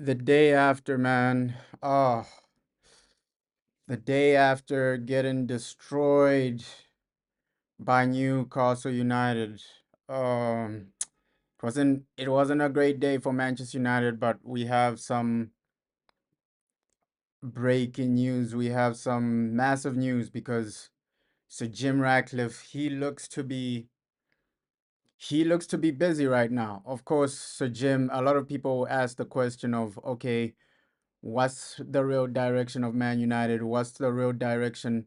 The day after, man. Oh, the day after getting destroyed by Newcastle United. It wasn't a great day for Manchester United, but we have some breaking news. We have some massive news because Sir Jim Ratcliffe, he looks to be busy right now. Of course, Sir Jim, a lot of people ask the question of, okay, what's the real direction of Man United? What's the real direction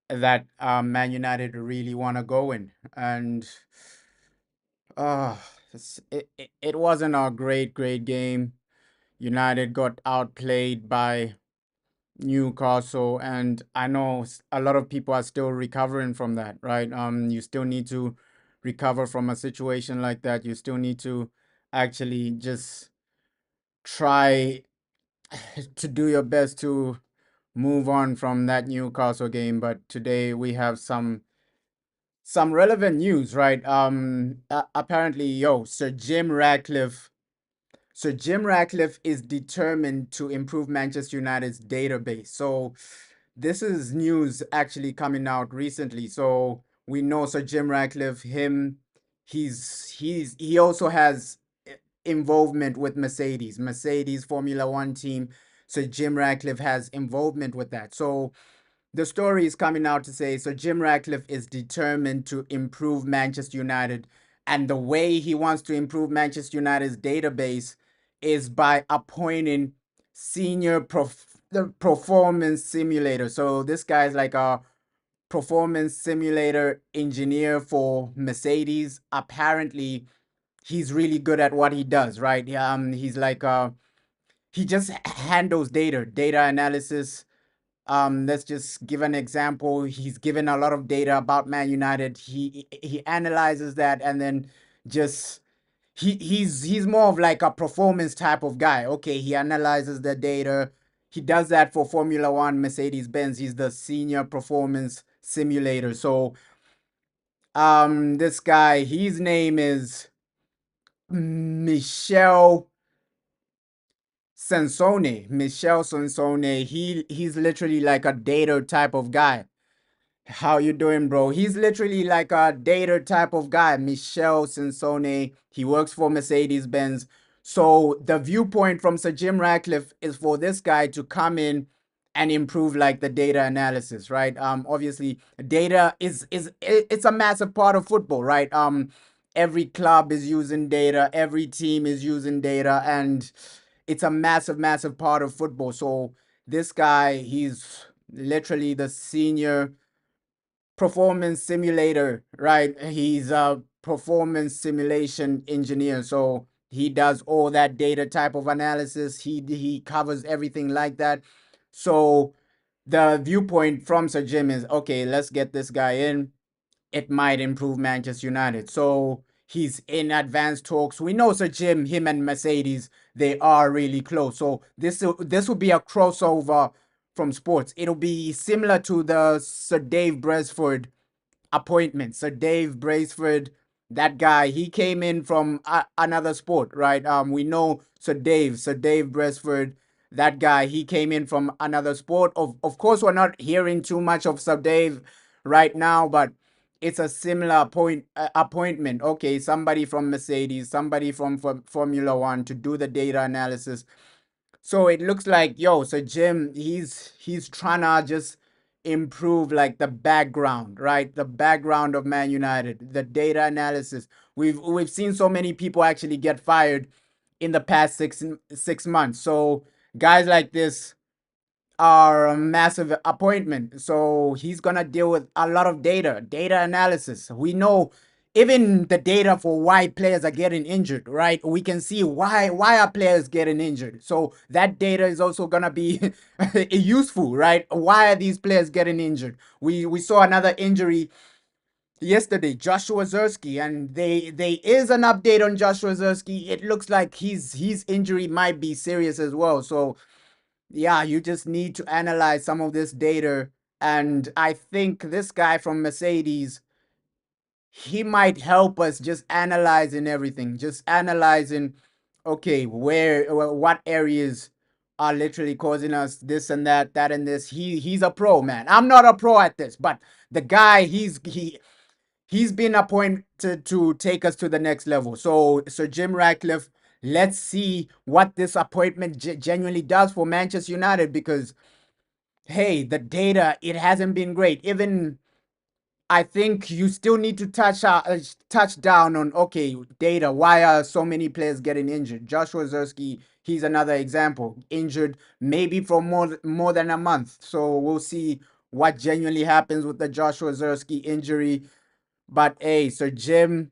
that Man United really want to go in? And uh, it wasn't a great game. United got outplayed by Newcastle, and I know a lot of people are still recovering from that, right? You still need to recover from a situation like that. You still need to actually just try to do your best to move on from that Newcastle game. But today we have some relevant news, right? Apparently, Sir Jim Ratcliffe is determined to improve Manchester United's database. So this is news actually coming out recently. So we know Sir Jim Ratcliffe, he also has involvement with Mercedes Formula One team. So Jim Ratcliffe has involvement with that. So the story is coming out to say so Jim Ratcliffe is determined to improve Manchester United. And the way he wants to improve Manchester United's database is by appointing senior the performance simulator. So this guy's like a performance simulator engineer for Mercedes. Apparently, he's really good at what he does, right? He's like he just handles data analysis. Let's just give an example. He's given a lot of data about Man United. He analyzes that and then just he's more of like a performance type of guy. Okay, he analyzes the data. He does that for Formula One, Mercedes Benz. He's the senior performance simulator. So this guy, his name is Michel Sansoni. He's literally like a data type of guy. How you doing, bro? He's literally like a data type of guy. Michel Sansoni. He works for Mercedes Benz. So the viewpoint from Sir Jim Ratcliffe is for this guy to come in and improve like the data analysis, right? Obviously, data it's a massive part of football, right? Every club is using data, every team is using data, and it's a massive part of football. So this guy, he's literally the senior performance simulator, right? He's a performance simulation engineer. So he does all that data type of analysis. He covers everything like that. So the viewpoint from Sir Jim is okay, let's get this guy in. It might improve Manchester United. So he's in advanced talks. We know Sir Jim, him and Mercedes, they are really close. So this will be a crossover from sports. It'll be similar to the Sir Dave Bresford appointment. Sir Dave Braceford, that guy, he came in from another sport, right? We know Sir Dave Braceford, that guy, he came in from another sport. Of course, we're not hearing too much of Sir Dave right now, but it's a similar appointment. Okay, somebody from Mercedes, somebody from Formula One to do the data analysis. So it looks like, so Jim, he's trying to just improve like the background, right? The background of Man United, the data analysis. We've seen so many people actually get fired in the past six months. So guys like this are a massive appointment. So he's gonna deal with a lot of data analysis. We know even the data for why players are getting injured, right? We can see why are players getting injured. So that data is also gonna be useful, right? Why are these players getting injured? We saw another injury yesterday, Joshua Zerski, and they is an update on Joshua Zerski. It looks like his injury might be serious as well. So yeah, you just need to analyze some of this data. And I think this guy from Mercedes, he might help us just analyzing everything, just analyzing okay, what areas are literally causing us this and that, that and this. He's a pro, man. I'm not a pro at this, but the guy, he's been appointed to take us to the next level. So Sir Jim Ratcliffe, let's see what this appointment genuinely does for Manchester United, because hey, the data, it hasn't been great. Even I think you still need to touch down on, okay, data. Why are so many players getting injured? Joshua Zerski, he's another example, injured maybe for more than a month. So we'll see what genuinely happens with the Joshua Zerski injury. But hey, Sir Jim,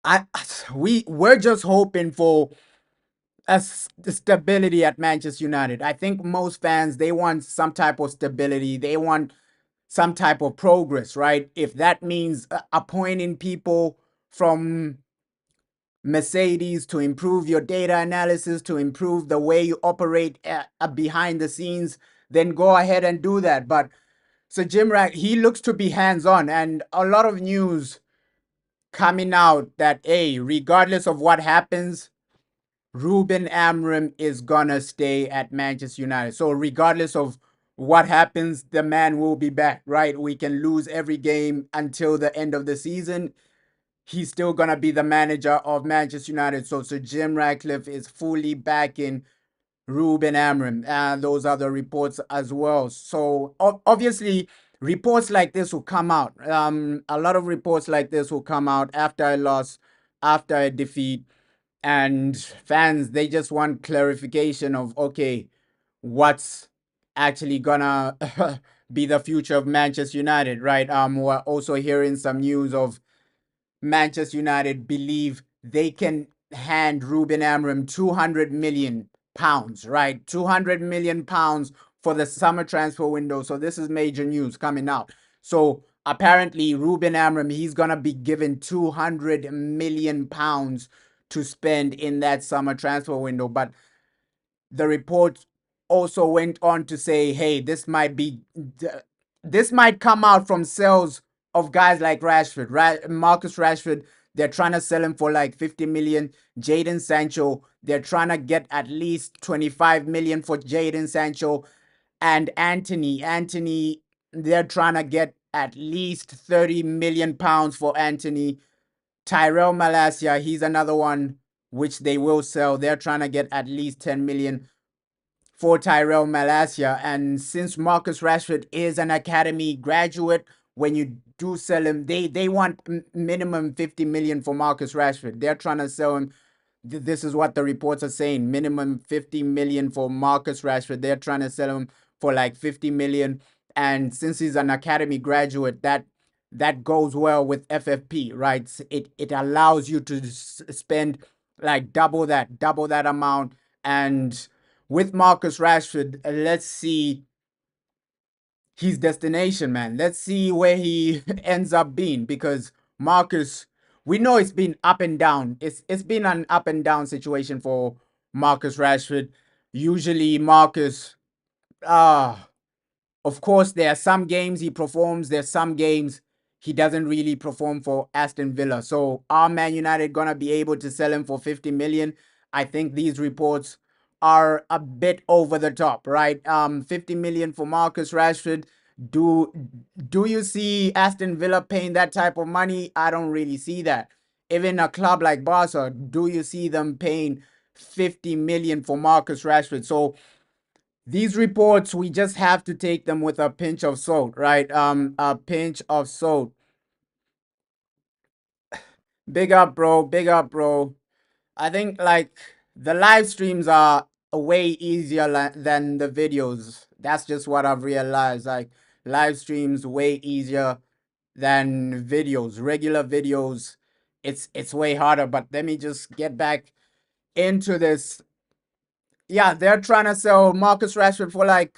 I we're just hoping for stability at Manchester United. I think most fans, they want some type of stability. They want some type of progress, right? If that means appointing people from Mercedes to improve your data analysis, to improve the way you operate behind the scenes, then go ahead and do that. But so Jim Rack, he looks to be hands-on, and a lot of news coming out that, hey, regardless of what happens, Ruben Amorim is gonna stay at Manchester United. So regardless of what happens, the man will be back, right? We can lose every game until the end of the season. He's still gonna be the manager of Manchester United. So Sir Jim Ratcliffe is fully backing Ruben Amorim, and those are the reports as well. So obviously, reports like this will come out. A lot of reports like this will come out after a loss, after a defeat, and fans, they just want clarification of, okay, what's actually gonna be the future of Manchester United, right? We're also hearing some news of Manchester United believe they can hand Ruben Amorim 200 million pounds, right? 200 million pounds for the summer transfer window. So this is major news coming out. So apparently Ruben Amorim, he's gonna be given 200 million pounds to spend in that summer transfer window. But the report also went on to say, hey, this might come out from sales of guys like Rashford, right? Marcus Rashford, they're trying to sell him for like 50 million. Jadon Sancho, they're trying to get at least 25 million for Jadon Sancho. And Anthony, they're trying to get at least 30 million pounds for Anthony. Tyrell Malacia, he's another one which they will sell. They're trying to get at least 10 million for Tyrell Malacia. And since Marcus Rashford is an academy graduate, when you do sell him, they want minimum 50 million for Marcus Rashford. They're trying to sell him. This is what the reports are saying. Minimum 50 million for Marcus Rashford. They're trying to sell him for like 50 million. And since he's an academy graduate, that goes well with FFP, right? It allows you to spend like double that amount. And with Marcus Rashford, let's see his destination, man. Let's see where he ends up being, because Marcus, we know it's been up and down. It's been an up and down situation for Marcus Rashford. Usually Marcus, ah, of course, there are some games he performs, there's some games he doesn't really perform for Aston Villa. So are Man United gonna be able to sell him for 50 million? I think these reports are a bit over the top, right? 50 million for Marcus Rashford. Do do you see Aston Villa paying that type of money? I don't really see that. Even a club like Barca, do you see them paying 50 million for Marcus Rashford? So these reports, we just have to take them with a pinch of salt, right? A pinch of salt. Big up, bro. Big up, bro. I think like the live streams are way easier than the videos. That's just what I've realized. Like live streams way easier than videos. Regular videos, it's way harder. But let me just get back into this. Yeah, they're trying to sell Marcus Rashford for like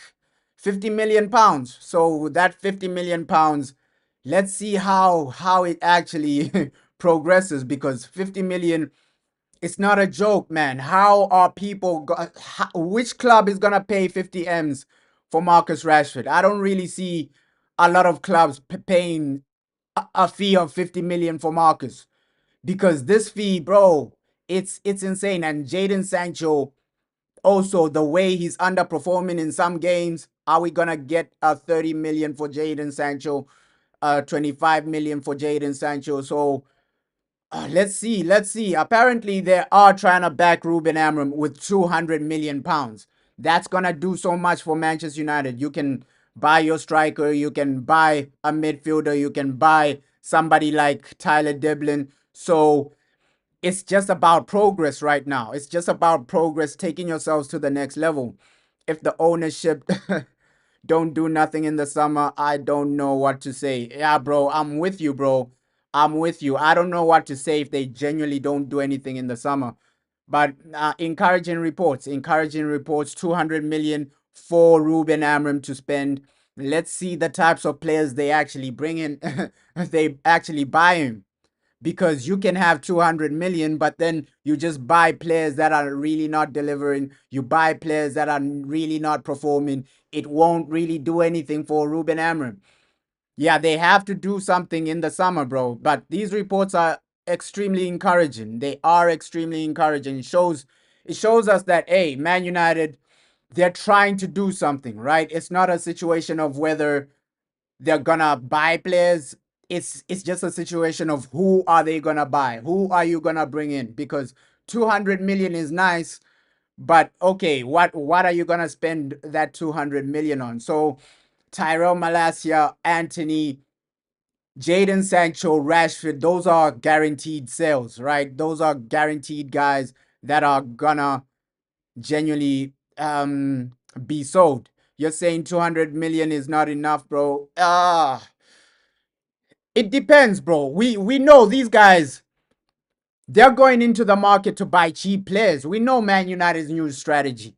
50 million pounds. So that 50 million pounds, let's see how it actually progresses, because 50 million, it's not a joke, man. How are people which club is going to pay 50 M's for Marcus Rashford? I don't really see a lot of clubs paying a fee of 50 million for Marcus, because this fee, bro, It's insane. And Jadon Sancho, also the way he's underperforming in some games. Are we gonna get a 30 million for Jadon Sancho? 25 million for Jadon Sancho. So let's see. Let's see. Apparently, they are trying to back Ruben Amorim with 200 million pounds. That's gonna do so much for Manchester United. You can buy your striker, you can buy a midfielder, you can buy somebody like Tyler Diblin. So it's just about progress right now. It's just about progress, taking yourselves to the next level. If the ownership don't do nothing in the summer, I don't know what to say. Yeah, bro, I'm with you, bro. I'm with you. I don't know what to say if they genuinely don't do anything in the summer. But encouraging reports, 200 million for Ruben Amorim to spend. Let's see the types of players they actually bring in. They actually buy him, because you can have 200 million, but then you just buy players that are really not delivering. You buy players that are really not performing. It won't really do anything for Ruben Amorim. Yeah, they have to do something in the summer, bro. But these reports are extremely encouraging. They are extremely encouraging. It shows us that, hey, Man United, they're trying to do something, right? It's not a situation of whether they're gonna buy players. It's just a situation of who are they gonna buy? Who are you gonna bring in? Because 200 million is nice, but okay, what are you gonna spend that 200 million on? So Tyrell Malacia, Anthony, Jadon Sancho, Rashford, those are guaranteed sales, right? Those are guaranteed guys that are gonna genuinely be sold. You're saying 200 million is not enough, bro. It depends, bro. We know these guys, they're going into the market to buy cheap players. We know Man United's new strategy.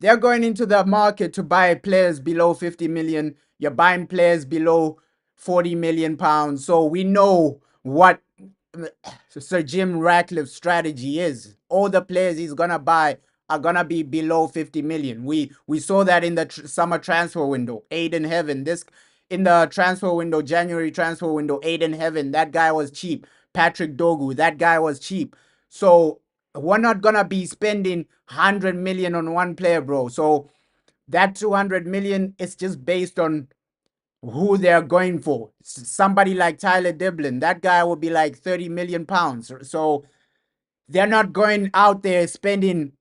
They're going into the market to buy players below 50 million. You're buying players below 40 million pounds. So we know what Sir Jim Ratcliffe's strategy is. All the players he's gonna buy are gonna be below 50 million. We saw that in the summer transfer window. Aiden Heaven, this in the transfer window, January transfer window, Aiden Heaven, that guy was cheap. Patrick Dogu, that guy was cheap. So we're not gonna be spending 100 million on one player, bro. So that 200 million is just based on who they're going for. Somebody like Tyler Diblin, that guy will be like 30 million pounds. So they're not going out there spending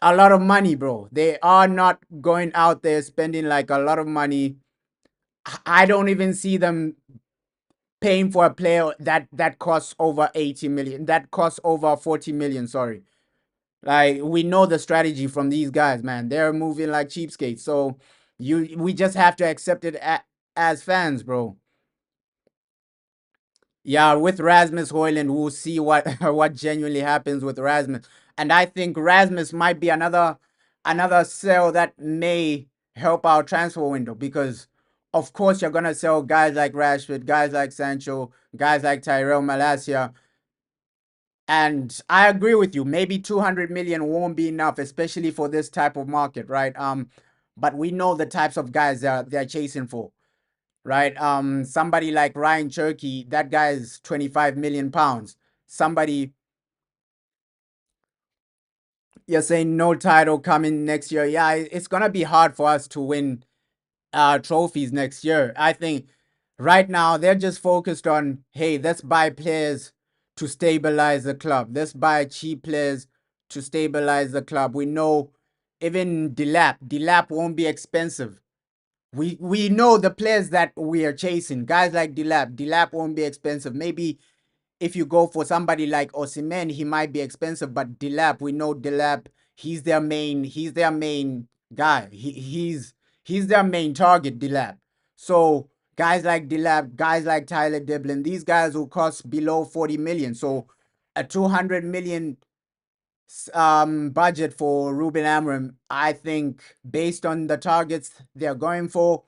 a lot of money, bro. They are not going out there spending like a lot of money. I don't even see them paying for a player that costs over 80 million, that costs over 40 million, sorry. Like, we know the strategy from these guys, man. They're moving like cheapskates. So we just have to accept it as fans, bro. Yeah, with Rasmus Hoyland, we'll see what what genuinely happens with Rasmus. And I think Rasmus might be another sell that may help our transfer window, because of course you're gonna sell guys like Rashford, guys like Sancho, guys like Tyrell Malacia. And I agree with you. Maybe 200 million won't be enough, especially for this type of market, right? But we know the types of guys they're chasing for, right? Somebody like Ryan Cherky, that guy is 25 million pounds. Somebody, you're saying no title coming next year. Yeah, it's gonna be hard for us to win trophies next year. I think right now they're just focused on, hey, let's buy players to stabilize the club. Let's buy cheap players to stabilize the club. We know even Delap won't be expensive. We know the players that we are chasing, guys like Delap won't be expensive. Maybe if you go for somebody like Osimhen, he might be expensive, but Delap, we know Delap, he's their main guy. He's their main target, Delap. So guys like Delap, guys like Tyler Diblin, these guys will cost below 40 million. So a 200 million budget for Ruben Amorim, I think based on the targets they're going for,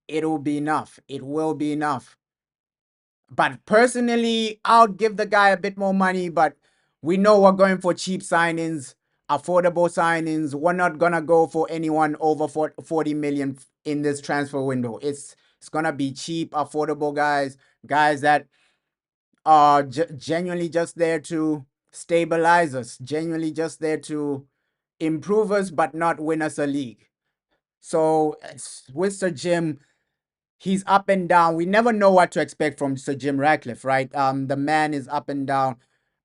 it will be enough. It will be enough. But personally, I'll give the guy a bit more money, but we know we're going for cheap signings, affordable signings. We're not going to go for anyone over 40 million in this transfer window. It's going to be cheap, affordable guys that are genuinely just there to stabilize us, genuinely just there to improve us, but not win us a league. So with Sir Jim, he's up and down. We never know what to expect from Sir Jim Ratcliffe, right? The man is up and down.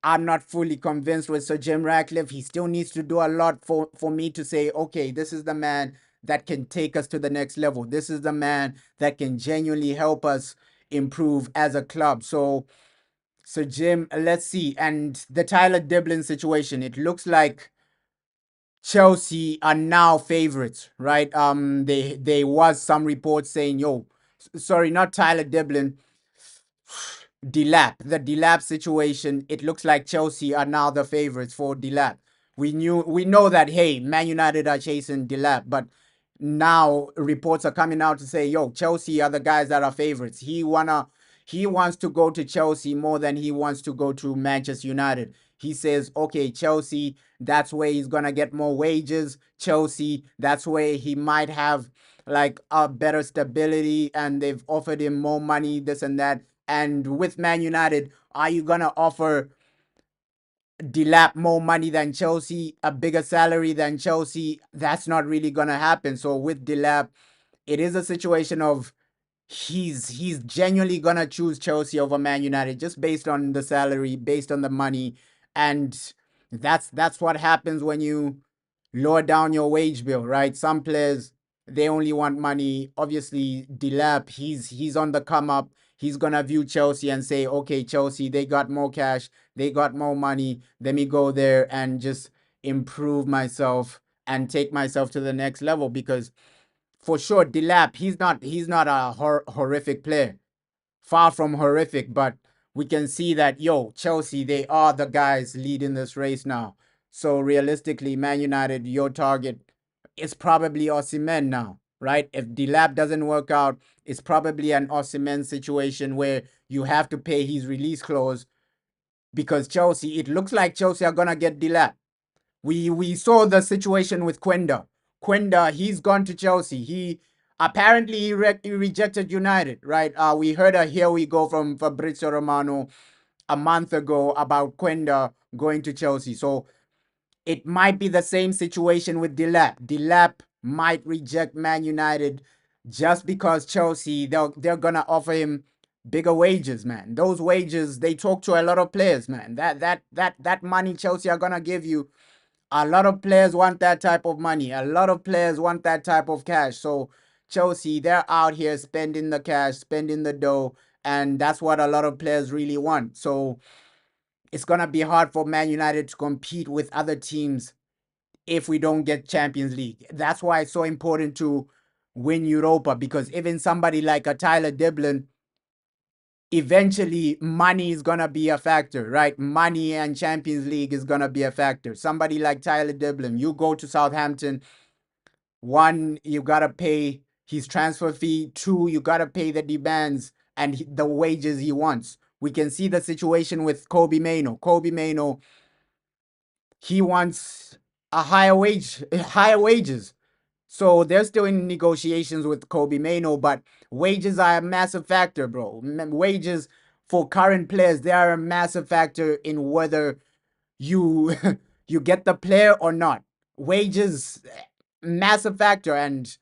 I'm not fully convinced with Sir Jim Ratcliffe. He still needs to do a lot for me to say, okay, this is the man that can take us to the next level. This is the man that can genuinely help us improve as a club. So Jim, let's see. And the Tyler Diblin situation, it looks like Chelsea are now favorites, right? There was some reports saying, yo, sorry, not Tyler Diblin, the Delap situation. It looks like Chelsea are now the favorites for Delap. We know that, hey, Man United are chasing Delap, but now reports are coming out to say, yo, Chelsea are the guys that are favorites. He wants to go to Chelsea more than he wants to go to Manchester United. He says, okay, Chelsea, that's where he's gonna get more wages. Chelsea, that's where he might have like a better stability, and they've offered him more money, this and that. And with Man United, are you gonna offer Delap more money than Chelsea, a bigger salary than Chelsea? That's not really gonna happen. So with Delap, it is a situation of he's genuinely gonna choose Chelsea over Man United just based on the salary, based on the money, and that's what happens when you lower down your wage bill, right? Some players they only want money. Obviously, Delap, he's on the come up. He's gonna view Chelsea and say, okay, Chelsea, they got more cash, they got more money. Let me go there and just improve myself and take myself to the next level because for sure, Delap, he's not a horrific player. Far from horrific, but we can see that yo, Chelsea, they are the guys leading this race now. So realistically, Man United, your target is probably Osimhen now, right? If Delap doesn't work out, it's probably an Osimhen situation where you have to pay his release clause because Chelsea, it looks like Chelsea are gonna get Delap. We saw the situation with Quenda. Quenda, he's gone to Chelsea. He apparently he rejected United, right? We heard a here we go from Fabrizio Romano a month ago about Quenda going to Chelsea. So it might be the same situation with Delap. Delap might reject Man United just because Chelsea they're gonna offer him bigger wages, man. Those wages they talk to a lot of players, man. That money Chelsea are gonna give you, a lot of players want that type of money. A lot of players want that type of cash. So Chelsea, they're out here spending the cash, spending the dough, and that's what a lot of players really want. So it's gonna be hard for Man United to compete with other teams if we don't get Champions League. That's why it's so important to win Europa because even somebody like a Tyler Diblin, eventually money is gonna be a factor, right? Money and Champions League is gonna be a factor. Somebody like Tyler Diblin, you go to Southampton, one, you gotta pay his transfer fee, two, you gotta pay the demands and the wages he wants. We can see the situation with Kobe Mano. Kobe Mano, he wants a higher wages. So they're still in negotiations with Kobe Mano, but wages are a massive factor, bro. Wages for current players, they are a massive factor in whether you you get the player or not. Wages, massive factor, and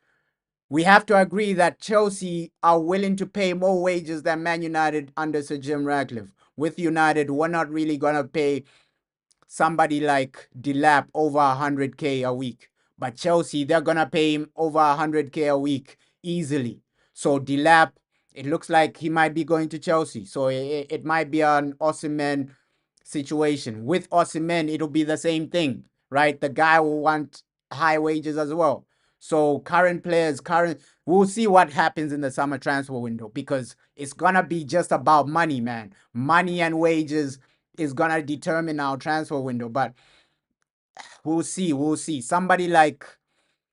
we have to agree that Chelsea are willing to pay more wages than Man United under Sir Jim Ratcliffe. With United, we're not really gonna pay somebody like Delap over 100K a week. But Chelsea, they're gonna pay him over 100K a week easily. So Delap, it looks like he might be going to Chelsea. So it might be an Osimhen situation. With Osimhen, it'll be the same thing, right? The guy will want high wages as well. So we'll see what happens in the summer transfer window because it's gonna be just about money, man. Money and wages is gonna determine our transfer window. But we'll see. We'll see. Somebody like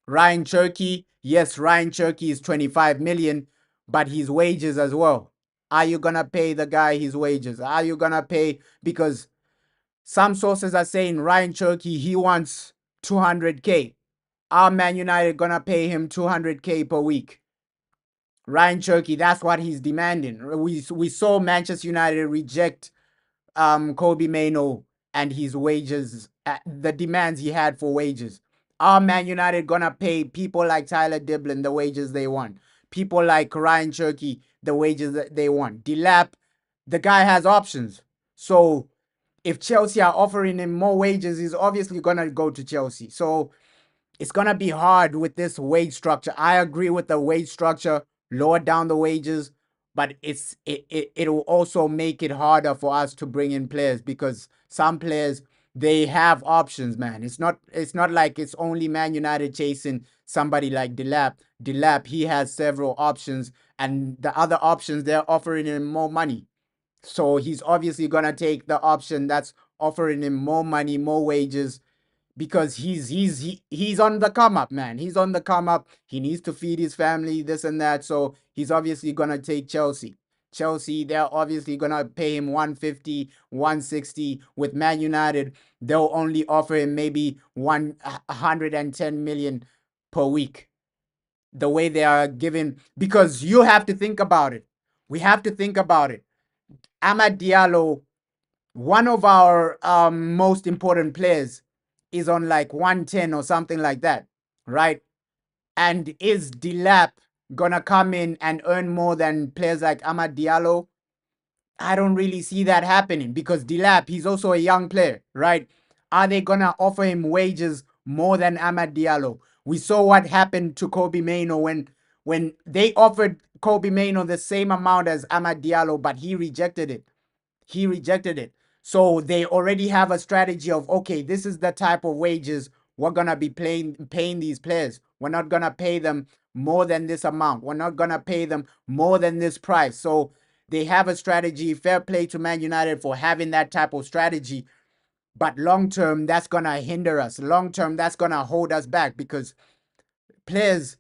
Ryan Cherky, yes, Ryan Cherky is 25 million, but his wages as well. Are you gonna pay the guy his wages? Are you gonna pay because some sources are saying Ryan Cherky he wants 200K. Are Man United gonna pay him 200K per week? Ryan Cherky, that's what he's demanding. We saw Manchester United reject Kobe Mano and his wages, the demands he had for wages. Are Man United gonna pay people like Tyler Diblin the wages they want? People like Ryan Cherky the wages that they want? Delap, the guy has options. So if Chelsea are offering him more wages, he's obviously gonna go to Chelsea. So it's gonna be hard with this wage structure. I agree with the wage structure, lower down the wages, but it'll also make it harder for us to bring in players because some players they have options, man. It's not like it's only Man United chasing somebody like Delap. Delap, he has several options, and the other options they're offering him more money. So he's obviously gonna take the option that's offering him more money, more wages, because he's on the come up, man. He's on the come up. He needs to feed his family, this and that. So he's obviously gonna take Chelsea. Chelsea, they're obviously gonna pay him 150, 160. With Man United, they'll only offer him maybe 110 million per week. The way they are giving, because you have to think about it. We have to think about it. Amad Diallo, one of our most important players, is on like 110 or something like that, right? And is Delap gonna come in and earn more than players like Amad Diallo? I don't really see that happening because Delap, he's also a young player, right? Are they gonna offer him wages more than Amad Diallo? We saw what happened to Kobe Mainoo when they offered Kobe Mainoo the same amount as Amad Diallo, but he rejected it. He rejected it. So they already have a strategy of, okay, this is the type of wages we're gonna be paying these players. We're not gonna pay them more than this amount. We're not gonna pay them more than this price. So they have a strategy. Fair play to Man United for having that type of strategy. But long term, that's gonna hinder us. Long term, that's gonna hold us back because players,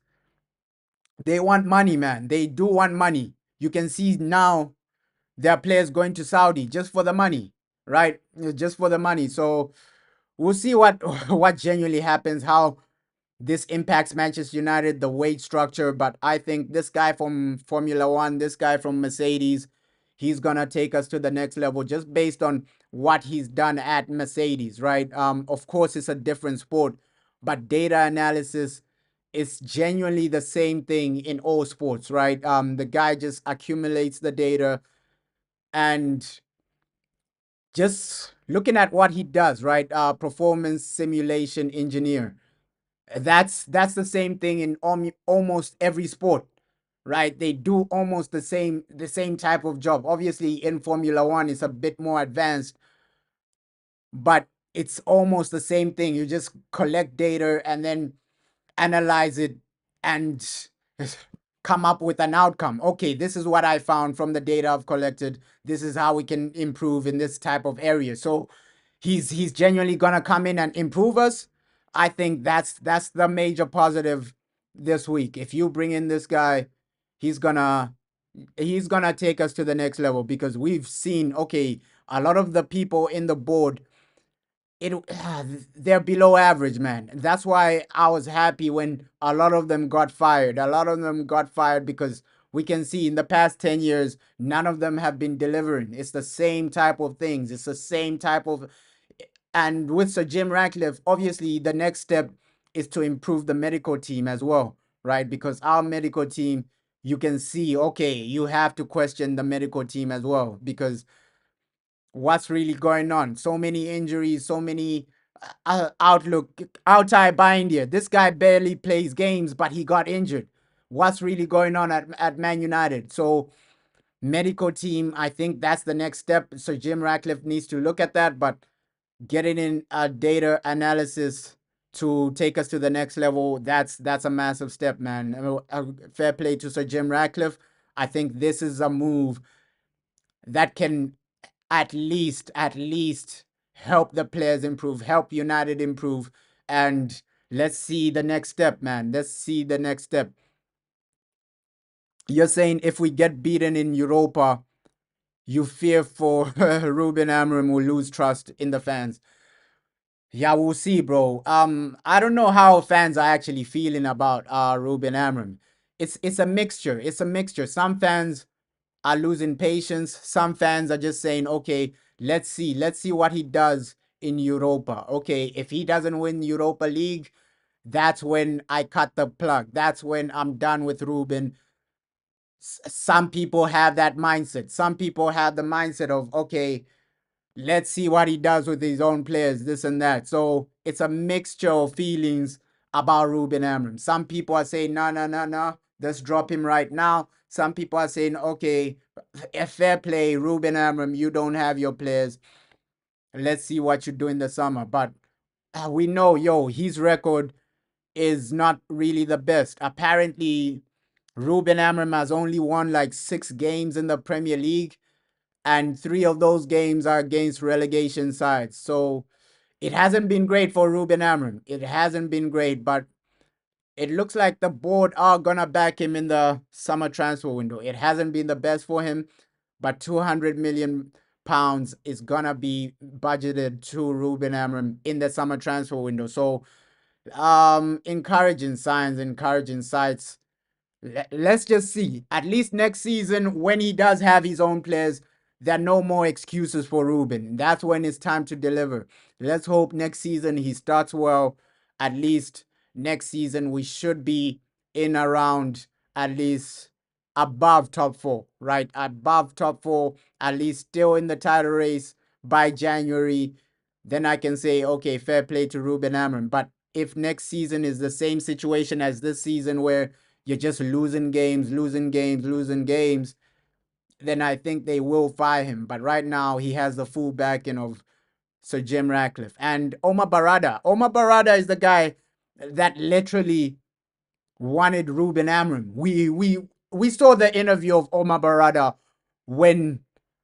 they want money, man. They do want money. You can see now there are players going to Saudi just for the money, right? Just for the money. So we'll see what what genuinely happens, how this impacts Manchester United, the wage structure. But I think this guy from Formula One, this guy from Mercedes, he's gonna take us to the next level just based on what he's done at Mercedes, right? Of course, it's a different sport, but data analysis is genuinely the same thing in all sports, right? The guy just accumulates the data and just looking at what he does, right? Performance simulation engineer. That's the same thing in almost every sport, right? They do almost the same type of job. Obviously, in Formula One, it's a bit more advanced, but it's almost the same thing. You just collect data and then analyze it and come up with an outcome. Okay, this is what I found from the data I've collected. This is how we can improve in this type of area. So he's genuinely gonna come in and improve us. I think that's the major positive this week. If you bring in this guy, he's gonna he's gonna take us to the next level because we've seen, okay, a lot of the people in the board, it they're below average, man. That's why I was happy when a lot of them got fired. A lot of them got fired because we can see in the past 10 years none of them have been delivering. It's the same type of things. It's the same type of, and with Sir Jim Ratcliffe, obviously the next step is to improve the medical team as well, right? Because our medical team, you can see, okay, you have to question the medical team as well because what's really going on? So many injuries, so many outlook. Altai Bindia, this guy barely plays games, but he got injured. What's really going on at Man United? So medical team, I think that's the next step. So Jim Ratcliffe needs to look at that, but getting in data analysis to take us to the next level, that's a massive step, man. Fair play to Sir Jim Ratcliffe. I think this is a move that can at least help the players improve, help United improve, and let's see the next step, man. Let's see the next step. You're saying if we get beaten in Europa, you fear for Ruben Amorim will lose trust in the fans. Yeah, we'll see, bro. I don't know how fans are actually feeling about Ruben Amorim. It's a mixture. It's a mixture. Some fans are losing patience. Some fans are just saying, okay, let's see what he does in Europa. Okay, if he doesn't win Europa League, that's when I cut the plug. That's when I'm done with Ruben. Some people have that mindset. Some people have the mindset of, okay, let's see what he does with his own players, this and that. So it's a mixture of feelings about Ruben Amorim. Some people are saying, no, no, no, no, let's drop him right now. Some people are saying, okay, a fair play, Ruben Amorim, you don't have your players. Let's see what you do in the summer. But we know, his record is not really the best. Apparently, Ruben Amorim has only won like 6 games in the Premier League, and 3 of those games are against relegation sides. So it hasn't been great for Ruben Amorim. It hasn't been great, but it looks like the board are gonna back him in the summer transfer window. It hasn't been the best for him, but 200 million pounds is gonna be budgeted to Ruben Amorim in the summer transfer window. So encouraging signs, encouraging sights. Let's just see. At least next season, when he does have his own players, there are no more excuses for Ruben. That's when it's time to deliver. Let's hope next season he starts well. At least next season, we should be in around at least above top four, right? Above top four, at least still in the title race by January. Then I can say, okay, fair play to Ruben Amorim. But if next season is the same situation as this season where you're just losing games, losing games, losing games, then I think they will fire him. But right now, he has the full backing of Sir Jim Ratcliffe. And Omar Barada. Omar Barada is the guy that literally wanted Ruben Amorim. We saw the interview of Omar Barada when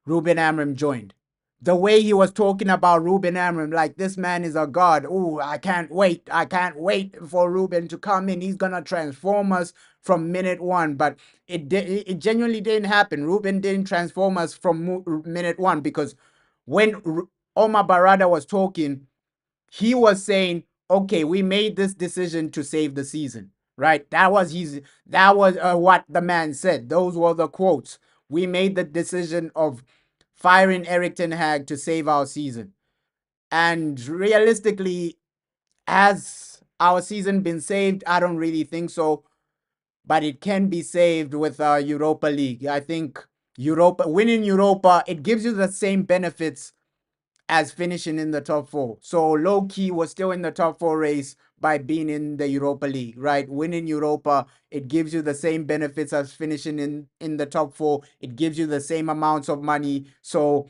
Ruben Amorim joined. The way he was talking about Ruben Amorim, like this man is a god. Oh, I can't wait. I can't wait for Ruben to come in. He's gonna transform us from minute one. But it genuinely didn't happen. Ruben didn't transform us from minute one, because when Omar Barada was talking, he was saying, okay, we made this decision to save the season, right? That was what the man said. Those were the quotes. We made the decision of firing Eric Ten Hag to save our season. And realistically, has our season been saved? I don't really think so, but it can be saved with Europa League. I think winning Europa, it gives you the same benefits as finishing in the top four. So low key was still in the top four race by being in the Europa League, right? Winning Europa, it gives you the same benefits as finishing in the top four. It gives you the same amounts of money. So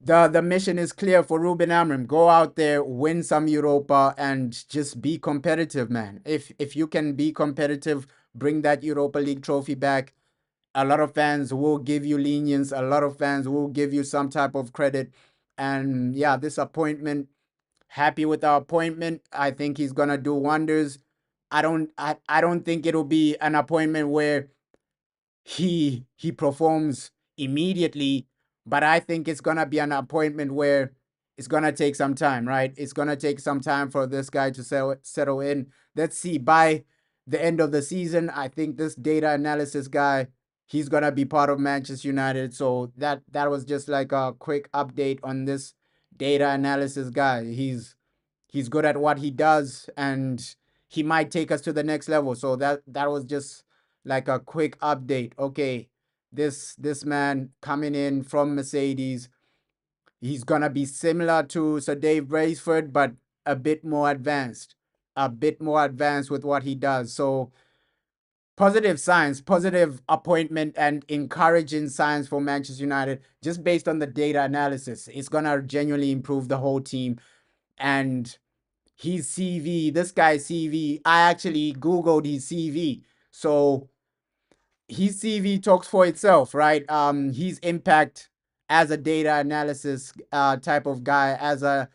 the mission is clear for Ruben Amorim. Go out there, win some Europa, and just be competitive, man. If you can be competitive, bring that Europa League trophy back. A lot of fans will give you lenience. A lot of fans will give you some type of credit. And yeah, this appointment, happy with our appointment. I think he's gonna do wonders. I don't think it'll be an appointment where he performs immediately, but I think it's gonna be an appointment where it's gonna take some time, right? It's gonna take some time for this guy to settle in. Let's see. By the end of the season, I think this data analysis guy, he's gonna be part of Manchester United. So that was just like a quick update on this data analysis guy. He's good at what he does, and he might take us to the next level. So that was just like a quick update. Okay, this man coming in from Mercedes, he's gonna be similar to Sir Dave Braceford, but a bit more advanced, with what he does. So positive signs, positive appointment, and encouraging signs for Manchester United, just based on the data analysis. It's gonna genuinely improve the whole team. And his CV, this guy's CV, I actually Googled his CV. So his CV talks for itself, right? His impact as a data analysis type of guy, as a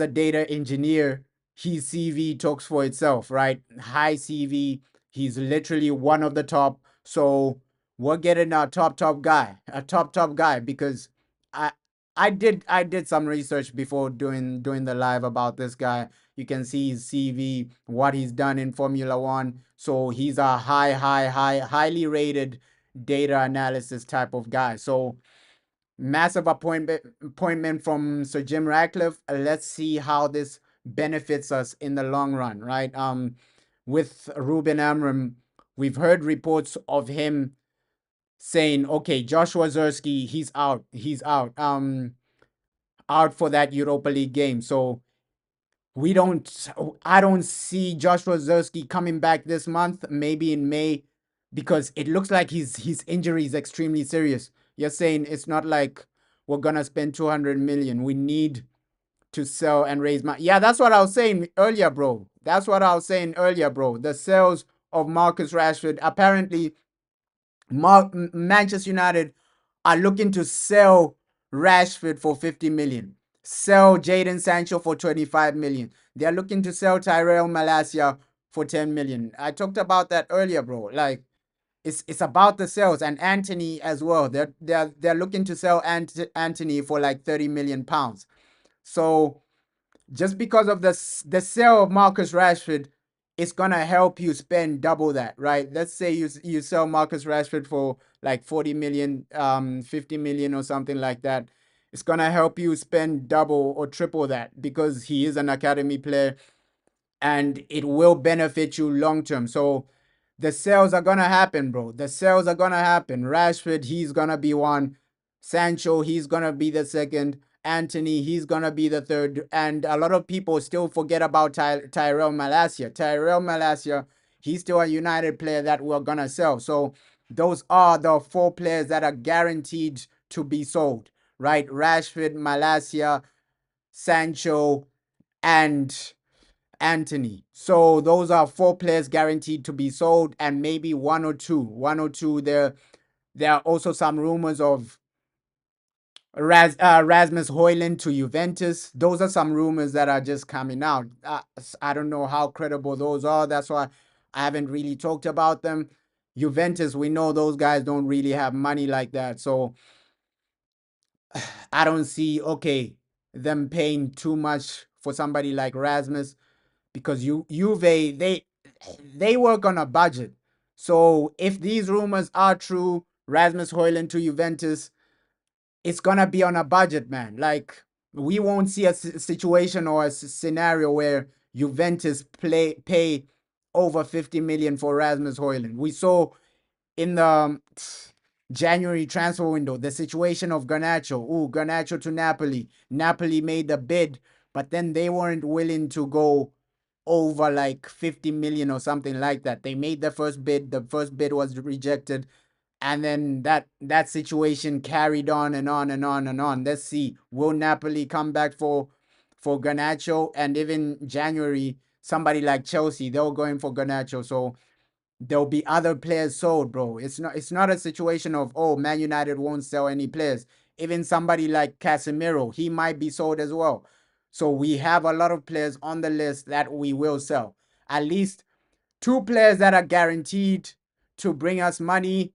data engineer, his CV talks for itself, right? High CV. He's literally one of the top. So we're getting a top guy, because I I did some research before doing the live about this guy. You can see his CV, what he's done in Formula One. So he's a highly rated data analysis type of guy. So Massive appointment from Sir Jim Ratcliffe. Let's see how this benefits us in the long run, right? With Ruben Amorim, we've heard reports of him saying, okay, Joshua Zerski, he's out, out for that Europa League game. So we don't, I don't see Joshua Zerski coming back this month, maybe in May, because it looks like his injury is extremely serious. You're saying it's not like we're gonna spend 200 million. We need to sell and raise money. Yeah, that's what I was saying earlier, bro. That's what I was saying earlier, bro. The sales of Marcus Rashford, apparently Manchester United are looking to sell Rashford for 50 million, sell Jadon Sancho for 25 million. They're looking to sell Tyrell Malacia for 10 million. I talked about that earlier, bro. Like it's about the sales, and Anthony as well. They're looking to sell Anthony for like 30 million pounds. So just because of the sale of Marcus Rashford, it's gonna help you spend double that, right? Let's say you sell Marcus Rashford for like 40 million, 50 million or something like that. It's gonna help you spend double or triple that because he is an academy player and it will benefit you long term. So the sales are gonna happen, bro. The sales are gonna happen. Rashford, he's gonna be one. Sancho, he's gonna be the second. Anthony, he's gonna be the third. And a lot of people still forget about Tyrell Malacia. Tyrell Malacia, he's still a United player that we're gonna sell. So those are the four players that are guaranteed to be sold, right? Rashford, Malacia, Sancho, and Anthony. So those are four players guaranteed to be sold, and maybe one or two. One or two. There are also some rumors of Rasmus Højlund to Juventus. Those are some rumors that are just coming out. I don't know how credible those are. That's why I haven't really talked about them. Juventus, we know those guys don't really have money like that. So I don't see, okay, them paying too much for somebody like Rasmus, because Juve, they work on a budget. So if these rumors are true, Rasmus Højlund to Juventus, it's gonna be on a budget, man. Like we won't see a situation or a scenario where Juventus pay over 50 million for Rasmus Højlund. We saw in the January transfer window the situation of Garnacho. Ooh, Garnacho to Napoli. Napoli made the bid, but then they weren't willing to go over like 50 million or something like that. They made the first bid. The first bid was rejected. And then that situation carried on and on and on and on. Let's see. Will Napoli come back for Garnacho? And even January, somebody like Chelsea, they were going for Garnacho. So there'll be other players sold, bro. It's not a situation of, oh, Man United won't sell any players. Even somebody like Casemiro, he might be sold as well. So we have a lot of players on the list that we will sell. At least two players that are guaranteed to bring us money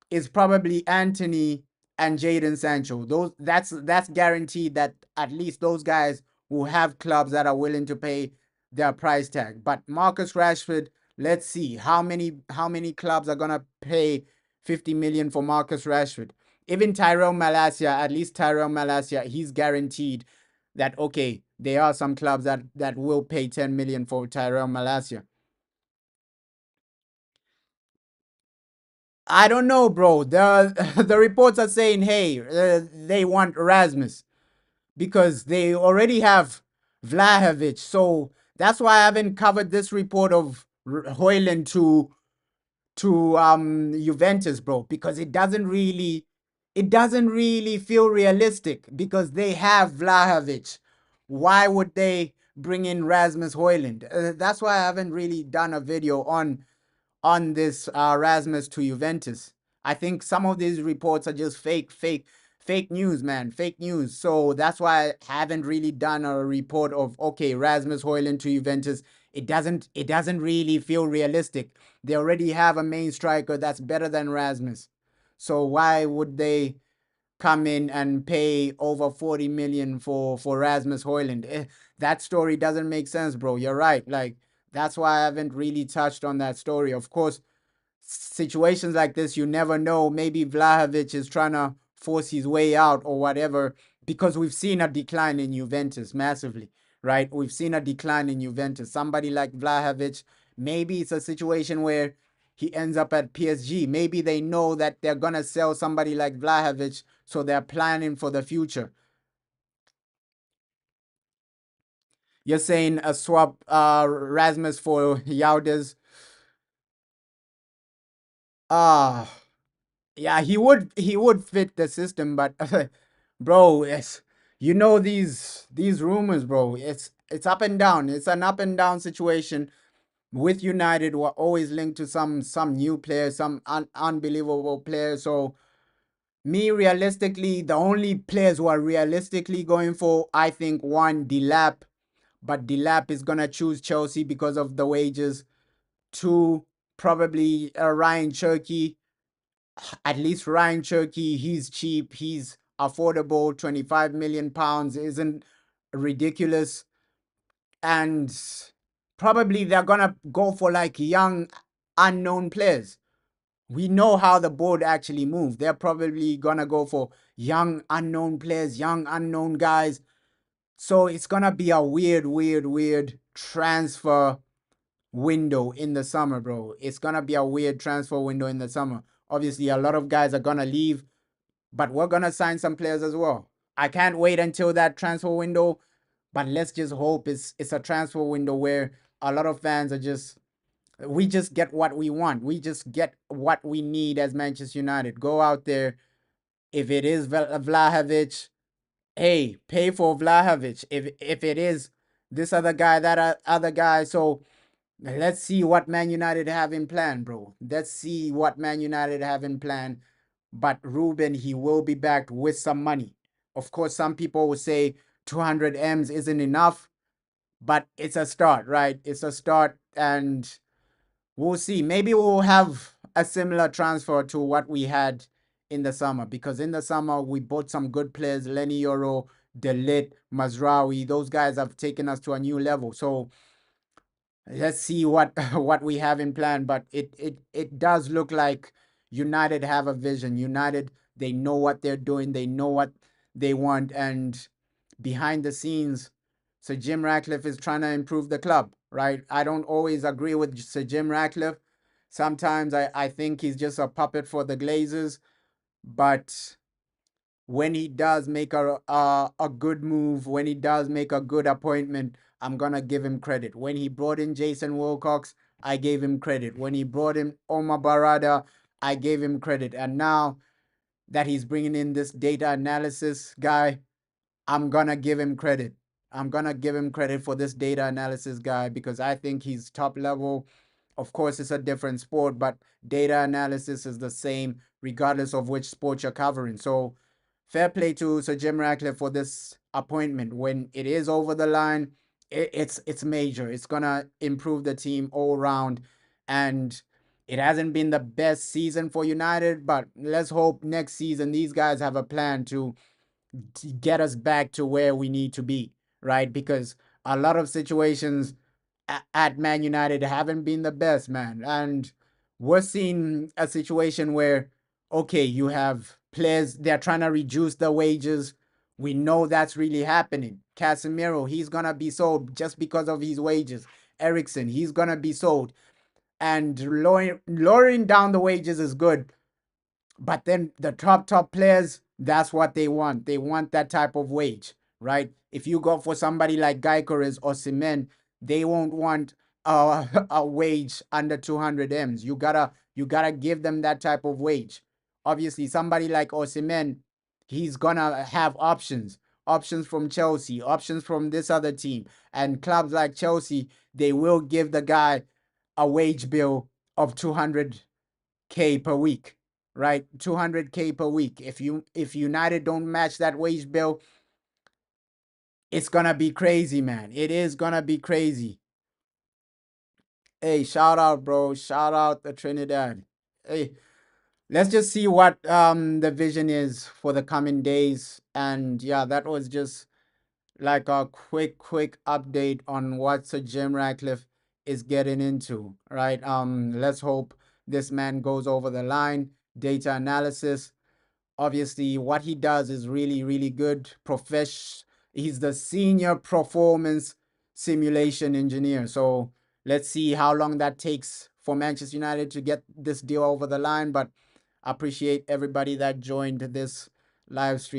is probably Anthony and Jadon Sancho. That's guaranteed that at least those guys will have clubs that are willing to pay their price tag. But Marcus Rashford, let's see how many clubs are gonna pay 50 million for Marcus Rashford. Even Tyrell Malacia, at least Tyrell Malacia, he's guaranteed that, okay, there are some clubs that will pay 10 million for Tyrell Malacia. I don't know, bro. The the reports are saying, hey, they want Erasmus because they already have Vlahovic. So that's why I haven't covered this report of Hoyland to Juventus, bro, because it doesn't really feel realistic because they have Vlahovic. Why would they bring in Rasmus Højlund? That's why I haven't really done a video on this Rasmus to Juventus. I think some of these reports are just fake news, man, fake news. So that's why I haven't really done a report of, okay, Rasmus Højlund to Juventus. It doesn't really feel realistic. They already have a main striker that's better than Rasmus. So why would they come in and pay over 40 million for Rasmus Højlund? That story doesn't make sense, bro. You're right. Like that's why I haven't really touched on that story. Of course, situations like this, you never know. Maybe Vlahovic is trying to force his way out or whatever, because we've seen a decline in Juventus massively, right? We've seen a decline in Juventus. Somebody like Vlahovic, maybe it's a situation where he ends up at PSG. Maybe they know that they're going to sell somebody like Vlahovic, so they're planning for the future. You're saying a swap Rasmus for Yauders. Ah, yeah, he would fit the system, but bro, yes, you know these rumors, bro. It's up and down. It's an up and down situation. With United, we're always linked to some new players, some unbelievable players. So me, realistically, the only players who are realistically going for, I think, one, Delap, but Delap is gonna choose Chelsea because of the wages. Two, probably Ryan Cherky. At least Ryan Cherky, he's cheap, he's affordable. 25 million pounds isn't ridiculous. And probably they're gonna go for like young, unknown players. We know how the board actually moves. They're probably gonna go for young, unknown players, young, unknown guys. So it's gonna be a weird transfer window in the summer, bro. It's gonna be a weird transfer window in the summer. Obviously, a lot of guys are gonna leave, but we're gonna sign some players as well. I can't wait until that transfer window, but let's just hope it's a transfer window where a lot of fans are just, we just get what we want. We just get what we need as Manchester United. Go out there. If it is Vlahovic, hey, pay for Vlahovic. If it is this other guy, that other guy, so let's see what Man United have in plan, bro. Let's see what Man United have in plan. But Ruben, he will be back with some money. Of course, some people will say 200 M's isn't enough, but it's a start, right? It's a start, and we'll see. Maybe we'll have a similar transfer to what we had in the summer, because in the summer we bought some good players, Lenny Yoro, Delit, Mazraoui. Those guys have taken us to a new level. So let's see what what we have in plan. But it does look like United have a vision. United, they know what they're doing. They know what they want, and behind the scenes, Sir Jim Ratcliffe is trying to improve the club, right? I don't always agree with Sir Jim Ratcliffe. Sometimes I think he's just a puppet for the Glazers, but when he does make a good move, when he does make a good appointment, I'm gonna give him credit. When he brought in Jason Wilcox, I gave him credit. When he brought in Omar Barada, I gave him credit. And now that he's bringing in this data analysis guy, I'm gonna give him credit. I'm gonna give him credit for this data analysis guy, because I think he's top level. Of course, it's a different sport, but data analysis is the same regardless of which sport you're covering. So fair play to Sir Jim Ratcliffe for this appointment. When it is over the line, it's major. It's gonna improve the team all around, and it hasn't been the best season for United, but let's hope next season these guys have a plan to get us back to where we need to be, right? Because a lot of situations at Man United haven't been the best, man. And we're seeing a situation where, okay, you have players, they're trying to reduce the wages. We know that's really happening. Casemiro, he's going to be sold just because of his wages. Ericsson, he's going to be sold. And lowering down the wages is good, but then the top players, that's what they want. They want that type of wage, right? If you go for somebody like Gyökeres or Cement, they won't want a wage under 200 M's. You gotta give them that type of wage. Obviously, somebody like Osimhen, he's gonna have options from Chelsea, options from this other team, and clubs like Chelsea, they will give the guy a wage bill of 200K per week, right? 200K per week. If United don't match that wage bill, it's gonna be crazy, man. It is gonna be crazy. Hey, shout out, bro. Shout out the Trinidad. Hey, let's just see what the vision is for the coming days. And yeah, that was just like a quick update on what Sir Jim Ratcliffe is getting into, right? Let's hope this man goes over the line. Data analysis. obviously what he does is really, really good. He's the senior performance simulation engineer. So let's see how long that takes for Manchester United to get this deal over the line. But I appreciate everybody that joined this live stream.